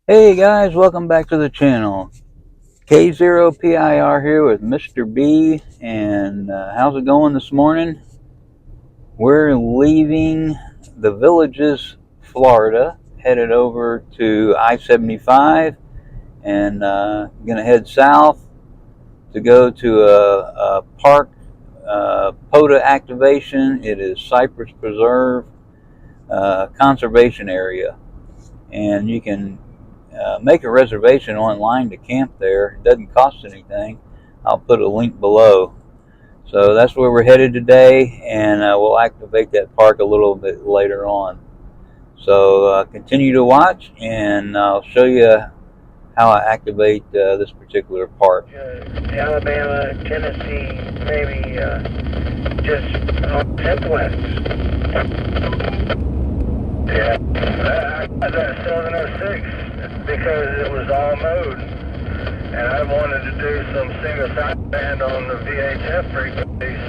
Hey guys, welcome back to the channel. K-0PIR here with Mr. B, and how's it going this morning? We're leaving the Villages, Florida, headed over to I-75, and gonna head south to go to a park POTA activation. It is Cypress Preserve conservation area, and you can make a reservation online to camp there. It doesn't cost anything. I'll put a link below. So that's where we're headed today, and we'll activate that park a little bit later on. So continue to watch, and I'll show you how I activate this particular park. Alabama, Tennessee, maybe just 10th west. Yeah, I got that 706 because it was all mode, and I wanted to do some single sideband on the VHF frequencies,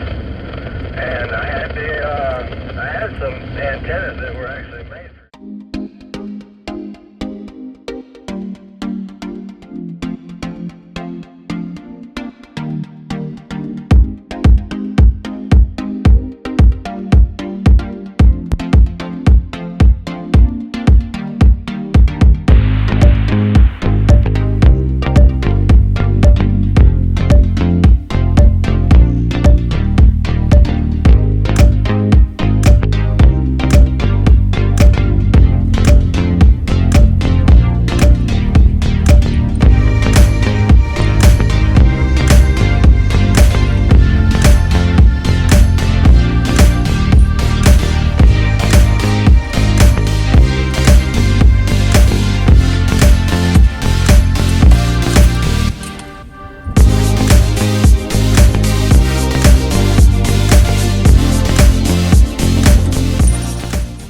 and I had some antennas that were actually made for.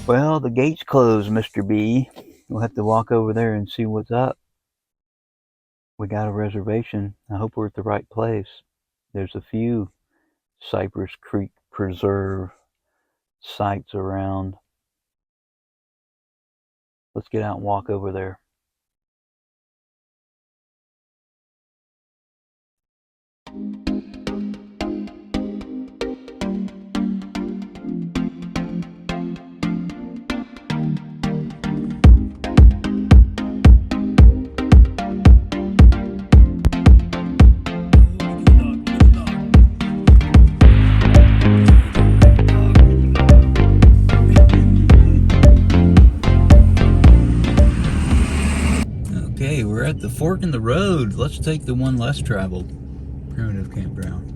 Well, the gate's closed, Mr. B. We'll have to walk over there and see what's up. We got a reservation. I hope we're at the right place. There's a few Cypress Creek Preserve sites around. Let's get out and walk over there. Okay, we're at the fork in the road. Let's take the one less traveled. Primitive campground.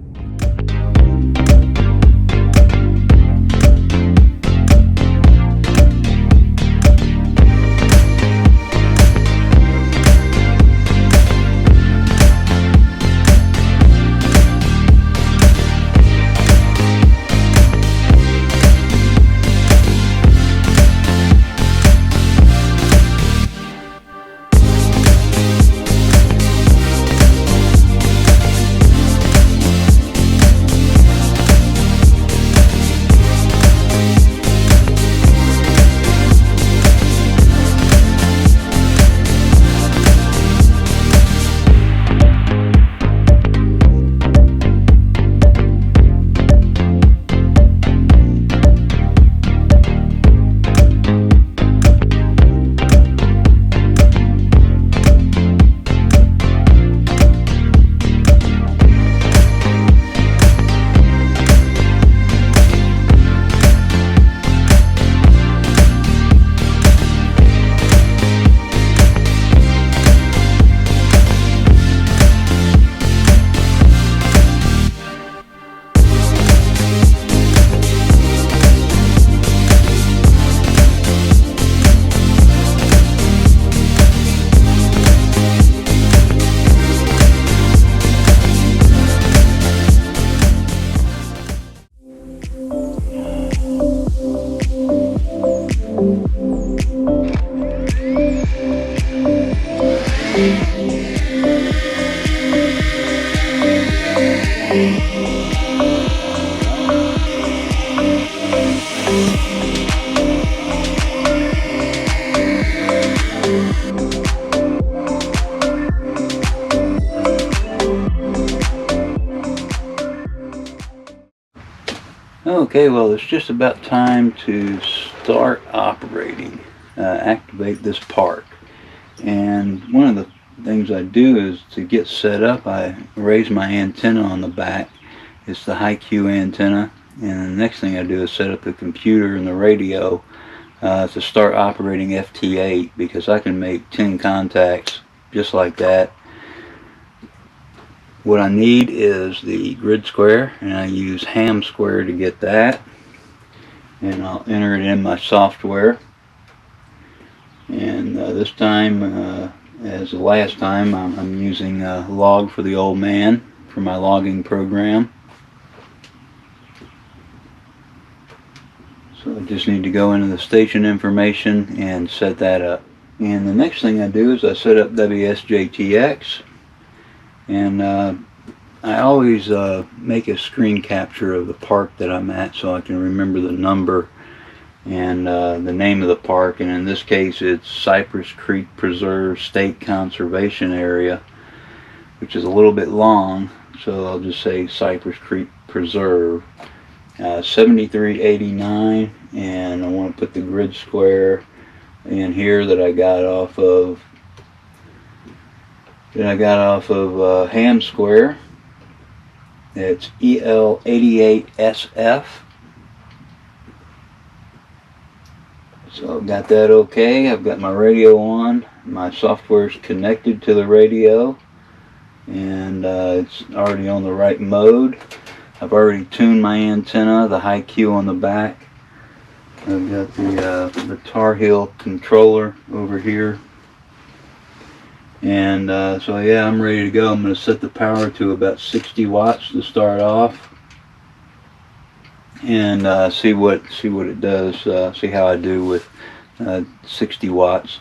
Okay, well, it's just about time to start operating, activate this park. And one of the things I do is to get set up, I raise my antenna on the back. It's the high Q antenna. And the next thing I do is set up the computer and the radio to start operating FT8, because I can make 10 contacts just like that. What I need is the grid square, and I use ham square to get that. And I'll enter it in my software. And this time, as the last time, I'm using log for the old man for my logging program. So I just need to go into the station information and set that up. And the next thing I do is I set up WSJTX, and I always make a screen capture of the park that I'm at so I can remember the number and the name of the park. And in this case it's Cypress Creek Preserve State Conservation Area, which is a little bit long, so I'll just say Cypress Creek Preserve. 7389, and I want to put the grid square in here that I got off of ham square. It's EL88SF. So I've got that okay. I've got my radio on, my software is connected to the radio, and it's already on the right mode. I've already tuned my antenna, the high Q on the back. I've got the Tar Heel controller over here. And so yeah, I'm ready to go. I'm going to set the power to about 60 watts to start off. And see what it does, see how I do with 60 watts.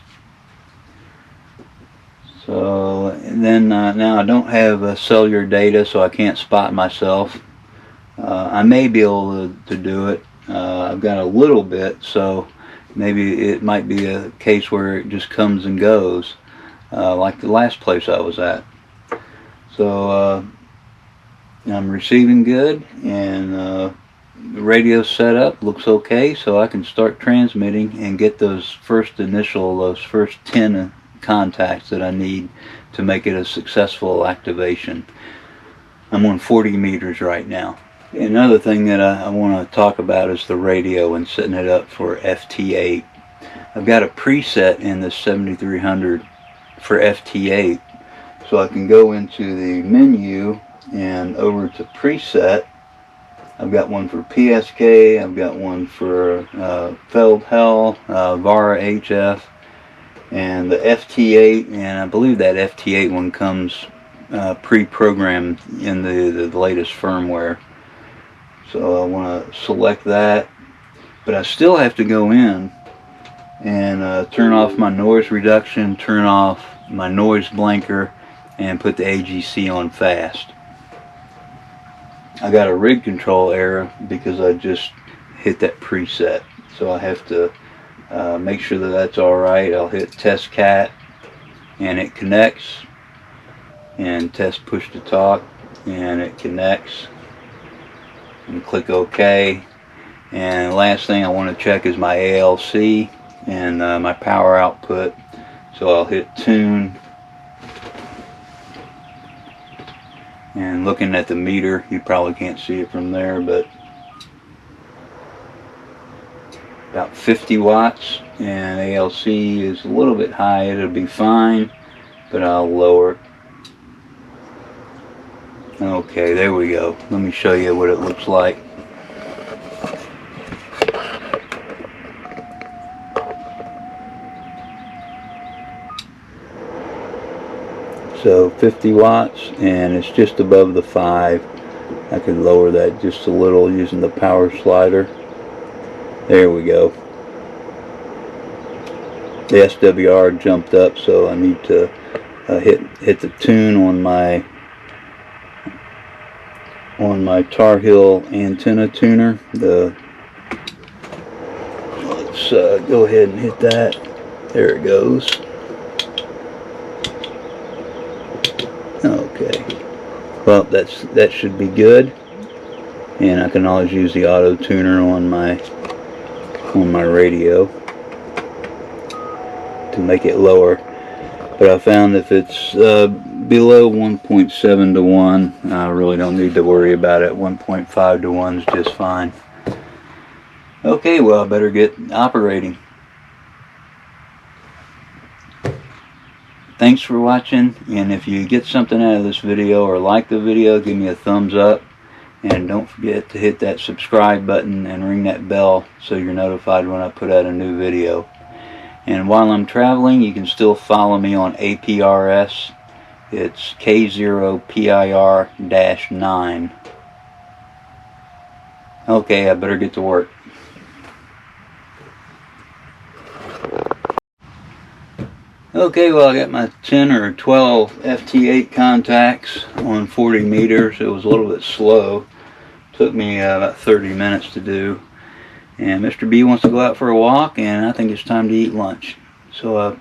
So, and then now I don't have cellular data, so I can't spot myself. I may be able to do it. I've got a little bit, so maybe it might be a case where it just comes and goes, like the last place I was at. So I'm receiving good, and the radio setup looks okay, so I can start transmitting and get those first 10 contacts that I need to make it a successful activation. I'm on 40 meters right now. Another thing that I want to talk about is the radio and setting it up for FT8. I've got a preset in the 7300 for FT8, so I can go into the menu and over to preset. I've got one for PSK, I've got one for Feldhell, Vara HF, and the FT8, and I believe that FT8 one comes pre-programmed in the latest firmware. So I want to select that, but I still have to go in and turn off my noise reduction, turn off my noise blanker, and put the AGC on fast. I got a rig control error because I just hit that preset, so I have to make sure that that's alright. I'll hit test cat and it connects, and test push to talk and it connects, and click OK. And the last thing I want to check is my ALC and my power output, so I'll hit tune. And looking at the meter, you probably can't see it from there, but about 50 watts, and ALC is a little bit high. It'll be fine, but I'll lower it. Okay, there we go. Let me show you what it looks like. So 50 watts, and it's just above the 5. I can lower that just a little using the power slider. There we go. The SWR jumped up, so I need to hit the tune on my Tar Heel antenna tuner. Let's go ahead and hit that. There it goes. Okay. Well, that should be good. and I can always use the auto tuner on my radio to make it lower. But I found if it's below 1.7 to 1, I really don't need to worry about it. 1.5 to 1 is just fine. Okay, well, I better get operating. Thanks for watching, and if you get something out of this video or like the video, give me a thumbs up, and don't forget to hit that subscribe button and ring that bell so you're notified when I put out a new video. And while I'm traveling, you can still follow me on APRS. It's K0PIR-9. Okay, I better get to work. Okay, well, I got my 10 or 12 FT8 contacts on 40 meters. It was a little bit slow. Took me about 30 minutes to do. And Mr. B wants to go out for a walk, and I think it's time to eat lunch. So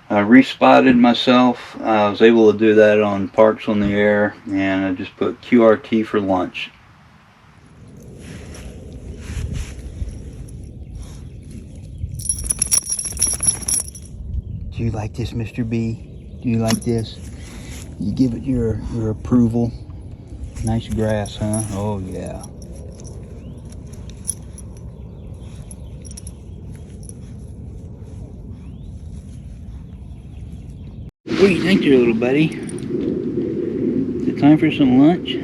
I respotted myself. I was able to do that on Parks on the Air, and I just put QRT for lunch. Do you like this, Mr. B? Do you like this? You give it your approval. Nice grass, huh? Oh, yeah. What do you think there, little buddy? Is it time for some lunch?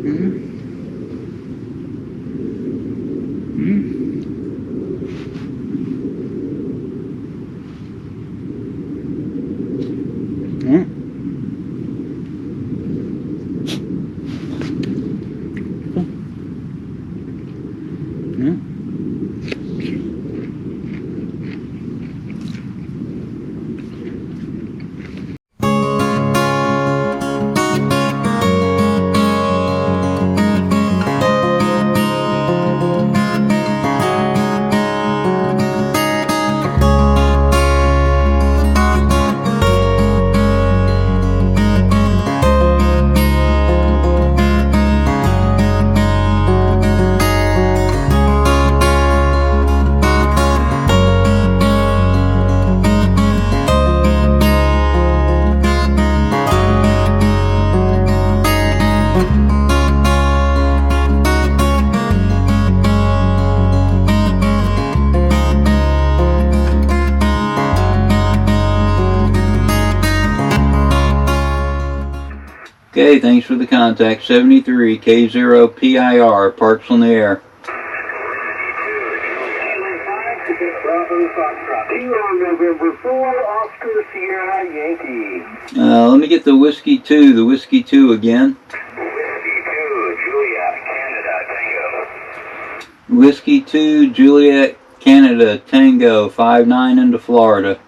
Hmm? Hmm? Huh? Huh? Okay, thanks for the contact. 73 K0PIR, Parks on the Air. November 4, Oscar Sierra Yankee. Let me get the Whiskey 2, again. Whiskey 2, Juliet, Canada, Tango. Whiskey 2, Juliet, Canada, Tango, 5-9 into Florida.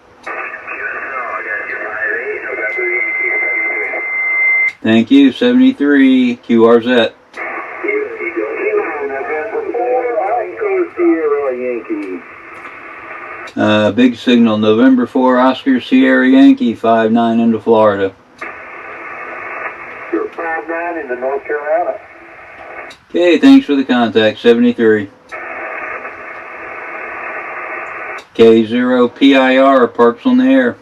Thank you, 73, QRZ. Big signal, November 4, Oscar Sierra Yankee, 5-9 into Florida. You're 5-9 into North Carolina. Okay, thanks for the contact, 73. K0PIR, Parks on the Air.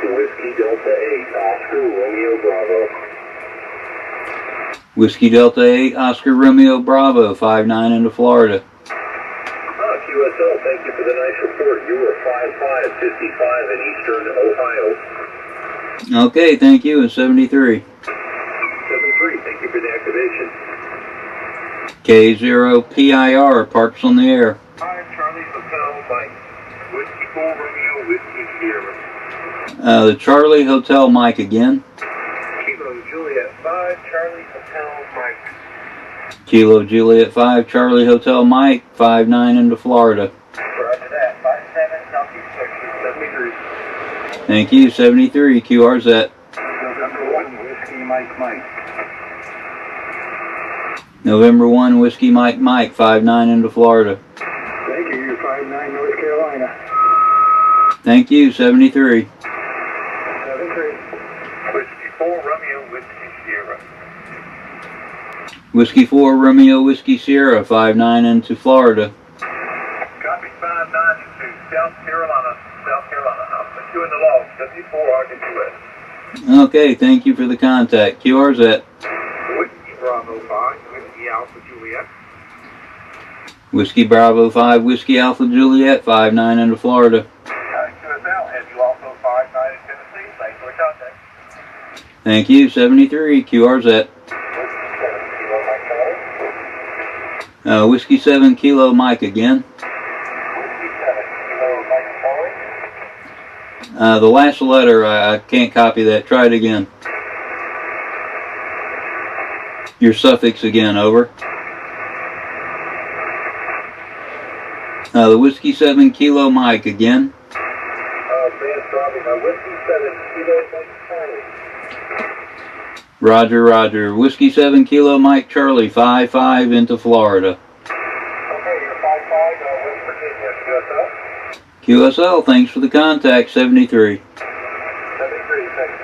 Whiskey Delta 8, Oscar Romeo Bravo. Whiskey Delta 8, Oscar Romeo Bravo, 5-9 into Florida. QSO, thank you for the nice report. You were 5555 in eastern Ohio. Okay, thank you, and 73. 73, thank you for the activation. K0PIR, Parks on the Air. 5 Charlie Hotel Mike. Whiskey 4 Romeo, Whiskey Sierra. The Charlie Hotel Mike again. Kilo Juliet 5 Charlie Hotel Mike. Kilo Juliet 5, Charlie Hotel Mike, 5-9 into Florida. Roger that, 57 Southeast Texas, 73. Thank you, 73, QRZ. November 1 Whiskey Mike Mike. November 1, Whiskey Mike Mike, 5-9 into Florida. Thank you, you're 5-9 North Carolina. Thank you, 73. 73. Whiskey 4 Romeo, Whiskey Sierra. Whiskey 4 Romeo Whiskey Sierra 59 into Florida. Copy 59 into South Carolina. I'll put you in the log. W4RD2S. Okay, thank you for the contact. QRZ. Whiskey Bravo 5, Whiskey Alpha Juliet. Whiskey Bravo 5 Whiskey Alpha Juliet 59 into Florida. QSL, have you also 59 in Tennessee? Thanks for the contact. Thank you. 73 QRZ. Whiskey 7 Kilo Mike again. The last letter, I can't copy that. Try it again. Your suffix again, over. The Whiskey 7 Kilo Mike again. Roger, roger. Whiskey 7 Kilo Mike Charlie 55 into Florida. Okay, you're 55, West Virginia, QSL. QSL, thanks for the contact. 73. 73, thanks.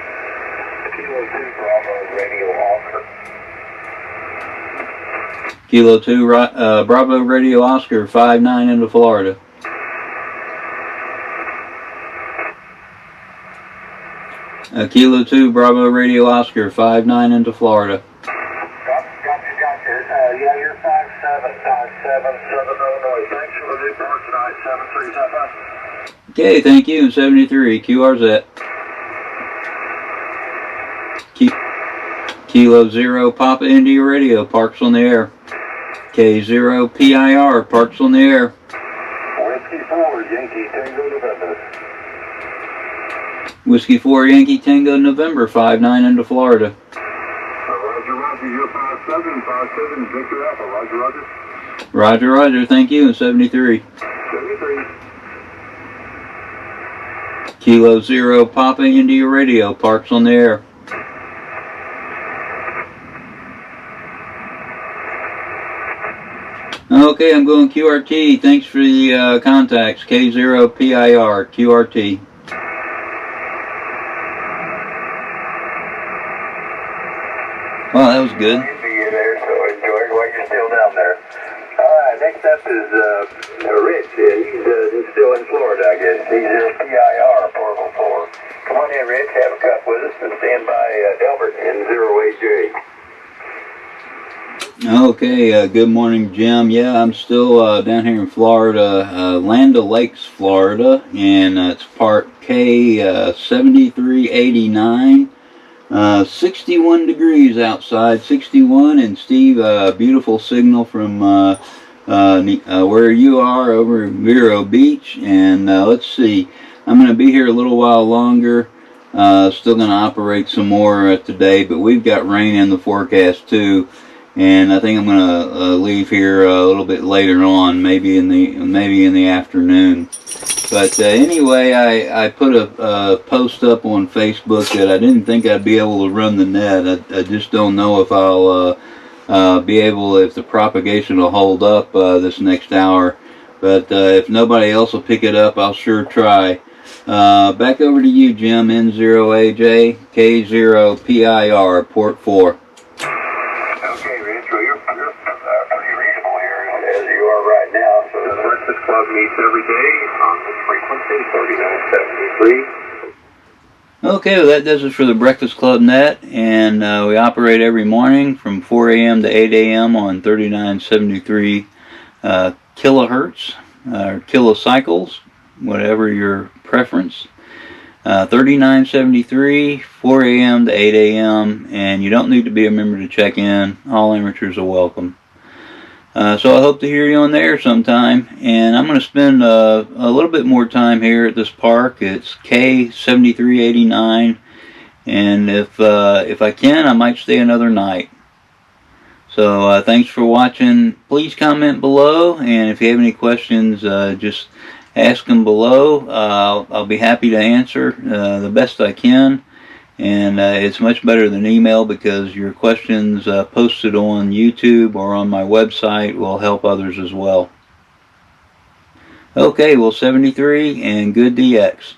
Kilo 2 Bravo Radio Oscar. Kilo 2 Bravo Radio Oscar 59 into Florida. Kilo 2 Bravo Radio Oscar 59 into Florida. Gotcha. Yeah, you're 5757 Southern Illinois. Thanks for the report tonight. 7375. Okay, thank you. 73 QRZ. Kilo 0 Papa India Radio parks on the air. K0 PIR parks on the air. Whiskey 4 Yankee Tango November. Whiskey 4 Yankee Tango November 59 into Florida. Roger, you're 5757 Victor Alpha. Roger. Roger, roger. Thank you. And 73. 73. Kilo 0 Papa India Radio parks on the air. Okay, I'm going QRT. Thanks for the contacts. K0 PIR QRT. Well, that was good. Good to see you there, so enjoy it while you're still down there. Alright, next up is Rich. He's still in Florida, I guess. He's PIR 404. Come on in, Rich. Have a cup with us and stand by Delbert in 0AJ. Okay, good morning, Jim. Yeah, I'm still down here in Florida, Land O'Lakes, Florida, and it's part K-7389. 61 degrees outside, 61, and Steve, beautiful signal from where you are over at Vero Beach, and let's see, I'm going to be here a little while longer, still going to operate some more today, but we've got rain in the forecast too, and I think I'm going to leave here a little bit later on, maybe in the afternoon. But anyway, I put a post up on Facebook that I didn't think I'd be able to run the net. I just don't know if I'll be able, if the propagation will hold up this next hour. But if nobody else will pick it up, I'll sure try. Back over to you, Jim. N0AJ K0 PIR Port 4. Okay, Rich, well, you're pretty reasonable here, as you are right now. So the Breakfast Club meets every day on the frequency 3973. Okay, well, that does it for the Breakfast Club net, and we operate every morning from 4 a.m. to 8 a.m. on 3973 kilohertz, or kilocycles, whatever your preference. 3973, 4 a.m. to 8 a.m., and you don't need to be a member to check in. All amateurs are welcome. So I hope to hear you on there sometime, and I'm going to spend a little bit more time here at this park. It's K-7389, and if I can, I might stay another night. So thanks for watching. Please comment below, and if you have any questions, just ask them below. I'll be happy to answer the best I can. And it's much better than email, because your questions posted on YouTube or on my website will help others as well. Okay, well, 73 and good DX.